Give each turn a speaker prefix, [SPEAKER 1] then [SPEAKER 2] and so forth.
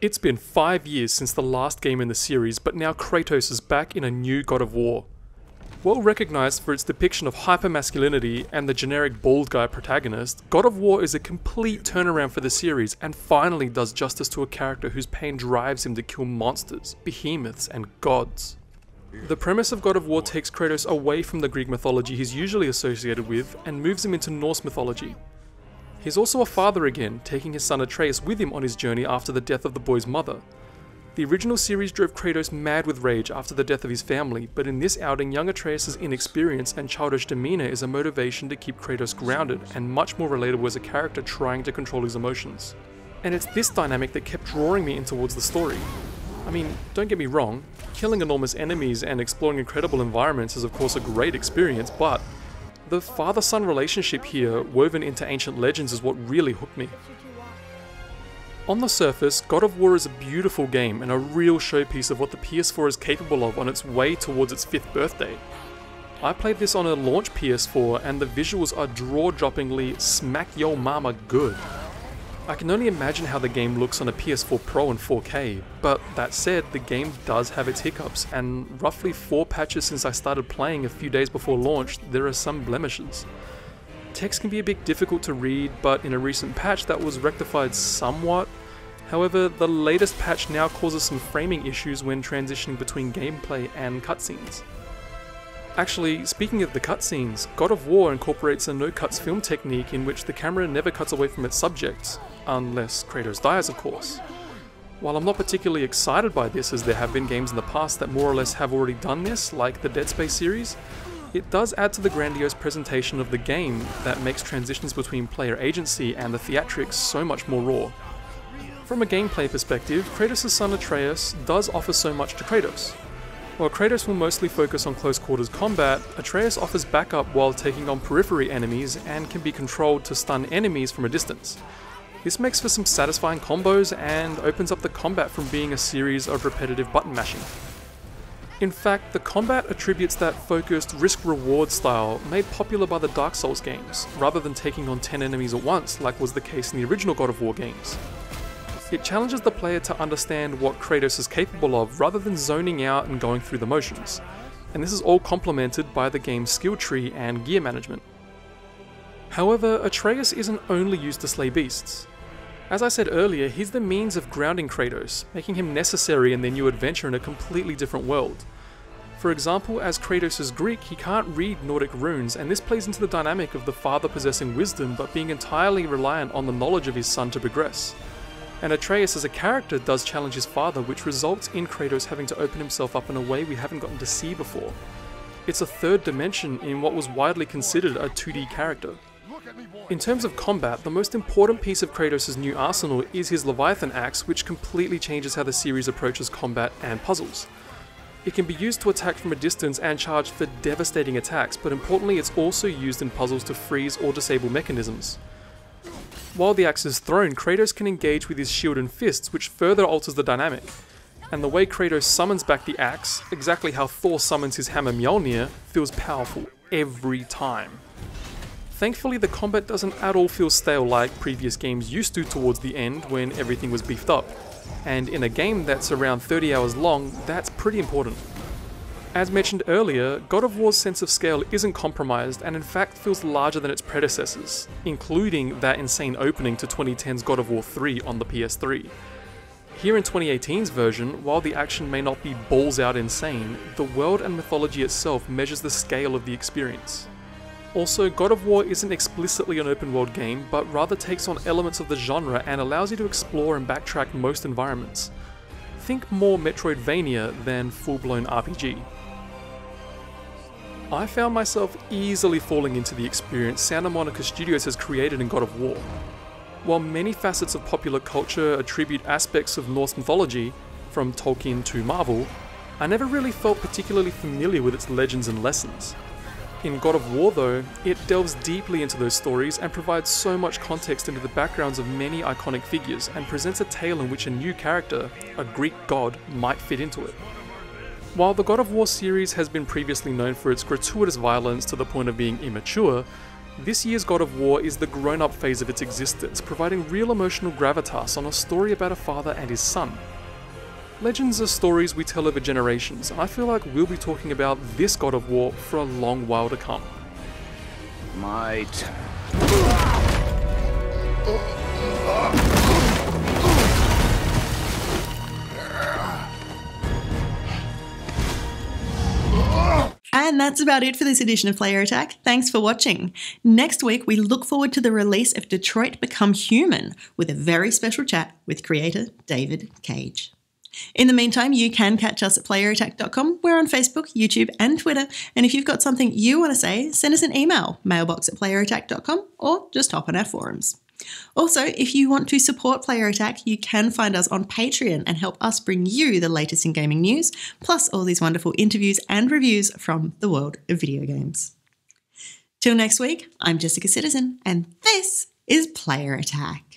[SPEAKER 1] It's been 5 years since the last game in the series, but now Kratos is back in a new God of War. Well recognised for its depiction of hypermasculinity and the generic bald guy protagonist, God of War is a complete turnaround for the series and finally does justice to a character whose pain drives him to kill monsters, behemoths, and gods. The premise of God of War takes Kratos away from the Greek mythology he's usually associated with and moves him into Norse mythology. He's also a father again, taking his son Atreus with him on his journey after the death of the boy's mother. The original series drove Kratos mad with rage after the death of his family, but in this outing, young Atreus' inexperience and childish demeanour is a motivation to keep Kratos grounded and much more relatable as a character trying to control his emotions. And it's this dynamic that kept drawing me in towards the story. I mean, don't get me wrong, killing enormous enemies and exploring incredible environments is of course a great experience, but the father-son relationship here, woven into ancient legends, is what really hooked me. On the surface, God of War is a beautiful game and a real showpiece of what the PS4 is capable of on its way towards its 5th birthday. I played this on a launch PS4 and the visuals are jaw-droppingly smack yo mama good. I can only imagine how the game looks on a PS4 Pro in 4K, but that said, the game does have its hiccups, and roughly 4 patches since I started playing a few days before launch, there are some blemishes. Text can be a bit difficult to read, but in a recent patch that was rectified somewhat. However, the latest patch now causes some framing issues when transitioning between gameplay and cutscenes. Actually, speaking of the cutscenes, God of War incorporates a no-cuts film technique in which the camera never cuts away from its subject, unless Kratos dies of course. While I'm not particularly excited by this, as there have been games in the past that more or less have already done this, like the Dead Space series, it does add to the grandiose presentation of the game that makes transitions between player agency and the theatrics so much more raw. From a gameplay perspective, Kratos' son Atreus does offer so much to Kratos. While Kratos will mostly focus on close quarters combat, Atreus offers backup while taking on periphery enemies and can be controlled to stun enemies from a distance. This makes for some satisfying combos and opens up the combat from being a series of repetitive button mashing. In fact, the combat attributes that focused risk-reward style made popular by the Dark Souls games, rather than taking on 10 enemies at once like was the case in the original God of War games. It challenges the player to understand what Kratos is capable of rather than zoning out and going through the motions, and this is all complemented by the game's skill tree and gear management. However, Atreus isn't only used to slay beasts. As I said earlier, he's the means of grounding Kratos, making him necessary in their new adventure in a completely different world. For example, as Kratos is Greek, he can't read Nordic runes, and this plays into the dynamic of the father possessing wisdom but being entirely reliant on the knowledge of his son to progress. And Atreus as a character does challenge his father, which results in Kratos having to open himself up in a way we haven't gotten to see before. It's a third dimension in what was widely considered a 2D character. In terms of combat, the most important piece of Kratos' new arsenal is his Leviathan axe, which completely changes how the series approaches combat and puzzles. It can be used to attack from a distance and charge for devastating attacks, but importantly it's also used in puzzles to freeze or disable mechanisms. While the axe is thrown, Kratos can engage with his shield and fists, which further alters the dynamic. And the way Kratos summons back the axe, exactly how Thor summons his hammer Mjolnir, feels powerful every time. Thankfully, the combat doesn't at all feel stale like previous games used to towards the end when everything was beefed up. And in a game that's around 30 hours long, that's pretty important. As mentioned earlier, God of War's sense of scale isn't compromised and in fact feels larger than its predecessors, including that insane opening to 2010's God of War 3 on the PS3. Here in 2018's version, while the action may not be balls out insane, the world and mythology itself measures the scale of the experience. Also, God of War isn't explicitly an open world game, but rather takes on elements of the genre and allows you to explore and backtrack most environments. Think more Metroidvania than full-blown RPG. I found myself easily falling into the experience Santa Monica Studios has created in God of War. While many facets of popular culture attribute aspects of Norse mythology, from Tolkien to Marvel, I never really felt particularly familiar with its legends and lessons. In God of War though, it delves deeply into those stories and provides so much context into the backgrounds of many iconic figures and presents a tale in which a new character, a Greek god, might fit into it. While the God of War series has been previously known for its gratuitous violence to the point of being immature, This year's God of War is the grown-up phase of its existence, providing real emotional gravitas on a story about a father and his son. Legends are stories we tell over generations, and I feel like we'll be talking about this God of War for a long while to come.
[SPEAKER 2] Might.
[SPEAKER 3] And that's about it for this edition of Player Attack. Thanks for watching. Next week, we look forward to the release of Detroit Become Human with a very special chat with creator David Cage. In the meantime, you can catch us at playerattack.com. We're on Facebook, YouTube, and Twitter. And if you've got something you want to say, send us an email, mailbox@playerattack.com, or just hop on our forums. Also, if you want to support Player Attack, you can find us on Patreon and help us bring you the latest in gaming news, plus all these wonderful interviews and reviews from the world of video games. Till next week, I'm Jessica Citizen, and this is Player Attack.